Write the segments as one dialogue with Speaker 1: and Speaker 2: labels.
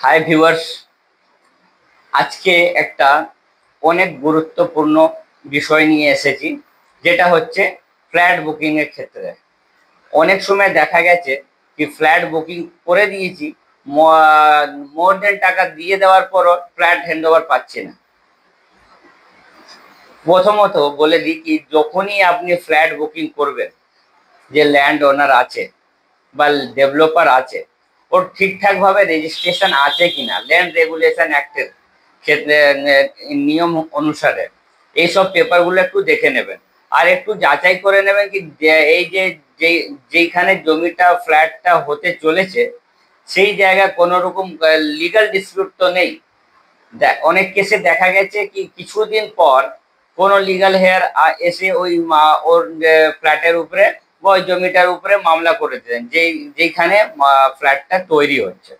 Speaker 1: Hi viewers, আজকে একটা অনেক গুরুত্বপূর্ণ বিষয় নিয়ে এসেছি, যেটা হচ্ছে ফ্ল্যাট বুকিং এর ক্ষেত্রে। অনেক সময় দেখা গেছে কি ফ্ল্যাট বুকিং করে দিয়েছি, মোর দেন টাকা দিয়ে দেওয়ার পরও ফ্ল্যাট হ্যান্ড ওভার পাচ্ছি না। প্রথমত বলে দিই কি, যখনই আপনি ফ্ল্যাট বুকিং করবেন, যে ল্যান্ড ওনার আছে বা ডেভেলপার আছে, ওর ঠিকঠাক ভাবে রেজিস্ট্রেশন আছে কিনা ল্যান্ড রেগুলেশন অ্যাক্টের ক্ষেত্রে, নিয়ম অনুসারে এইসব পেপারগুলো একটু দেখে নেবেন। আর একটু যাচাই করে নেবেন কি এই যে যেইখানে জমিটা ফ্ল্যাটটা হতে চলেছে সেই জায়গায় কোনো রকম লিগাল ডিসপিউট তো নেই। অনেক কেসে দেখা গেছে কি কিছুদিন পর কোনো লিগাল হেয়ার এসে ওই ওর ফ্ল্যাটের উপরে বা ওই জমিটার উপরে মামলা করে দেন যেইখানে ফ্ল্যাটটা তৈরি হচ্ছে।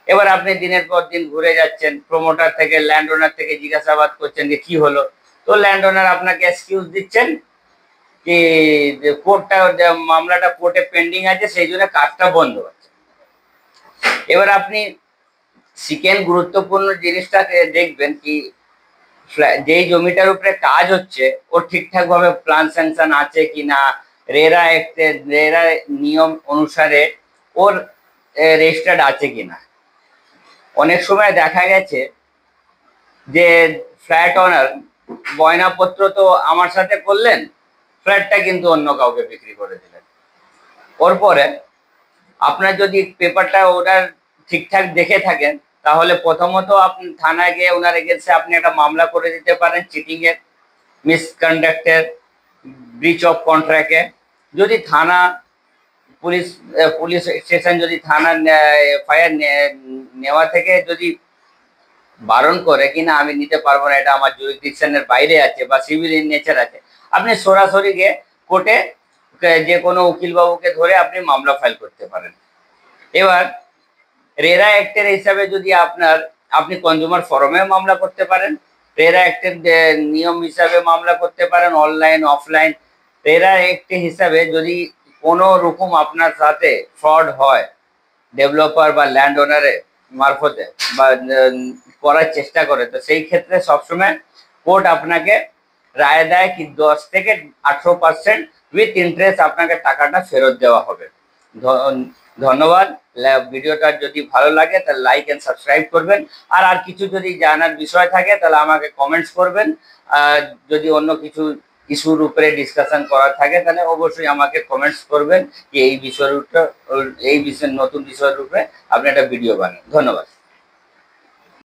Speaker 1: এবার আপনি দিনের পর দিন ঘুরে যাচ্ছেন, প্রমোটার থেকে ল্যান্ড ওনার থেকে জিজ্ঞাসাবাদ করছেন যে কি হলো, তো ল্যান্ড ওনার আপনাকে এক্সকিউজ দিচ্ছেন কি কোর্টটা, মামলাটা কোর্টে পেন্ডিং আছে, সেই জন্য কাজটা বন্ধ আছে। এবার আপনি সেকেন্ড গুরুত্বপূর্ণ জিনিসটাকে দেখবেন কি যেই জমিটার উপরে কাজ হচ্ছে ওর ঠিকঠাক ভাবে প্ল্যান স্যাংশন আছে কিনা, রেরা নিয়ম অনুসারে ওর রেজিস্টার্ড আছে কিনা। অনেক সময় দেখা গেছে যে ফ্ল্যাট ওনার বয়নাপত্র তো আমার সাথে করলেন, ফ্ল্যাটটা কিন্তু অন্য কাউকে বিক্রি করে দিলেন। ওর পরে আপনার যদি পেপারটা ওনার ঠিকঠাক দেখে থাকেন, তাহলে প্রথমত আপনি থানায় গিয়ে ওনার এগেন্সে আপনি একটা মামলা করে দিতে পারেন চিটিং এর, মিসকন্ডাক্টের, ব্রিচ অফ কন্ট্রাক্টে। যদি থানা পুলিশ পুলিশ স্টেশন যদি থানা এফআইআর নেওয়া থেকে যদি বারণ করে কিনা আমি নিতে পারবো না, এটা আমার জুরিসডিকশনের বাইরে আছে বা সিভিল ইন নেচার আছে, আপনি সরাসরি গিয়ে কোর্টে যে কোনো উকিল বাবুকে ধরে আপনি মামলা ফাইল করতে পারেন। এবার রেরা অ্যাক্টের হিসাবে যদি আপনি কনজিউমার ফোরামে মামলা করতে পারেন, রেরা অ্যাক্টের নিয়ম হিসাবে মামলা করতে পারেন অনলাইন অফলাইন। রেরা অ্যাক্ট হিসাবে যদি কোনো রকম আপনার সাথে ফ্রড হয় ডেভেলপার বা ল্যান্ড ওনারের মারফতে বা করার চেষ্টা করে, তো সেই ক্ষেত্রে সবসময় কোর্ট আপনাকে রায় দেয় কি 10 থেকে 18% উইথ ইন্টারেস্ট আপনাকে টাকাটা ফেরত দেওয়া হবে। ধন্যবাদ। ভিডিওটা যদি ভালো লাগে তাহলে লাইক এন্ড সাবস্ক্রাইব করবেন। আর কিছু যদি জানার বিষয় থাকে তাহলে আমাকে কমেন্টস করবেন। যদি অন্য কিছু ইস্যুর উপরে ডিসকাশন করার থাকে তাহলে অবশ্যই আমাকে কমেন্টস করবেন কি এই বিষয়ের নতুন বিষয়ের উপরে আপনি একটা ভিডিও বানান। ধন্যবাদ।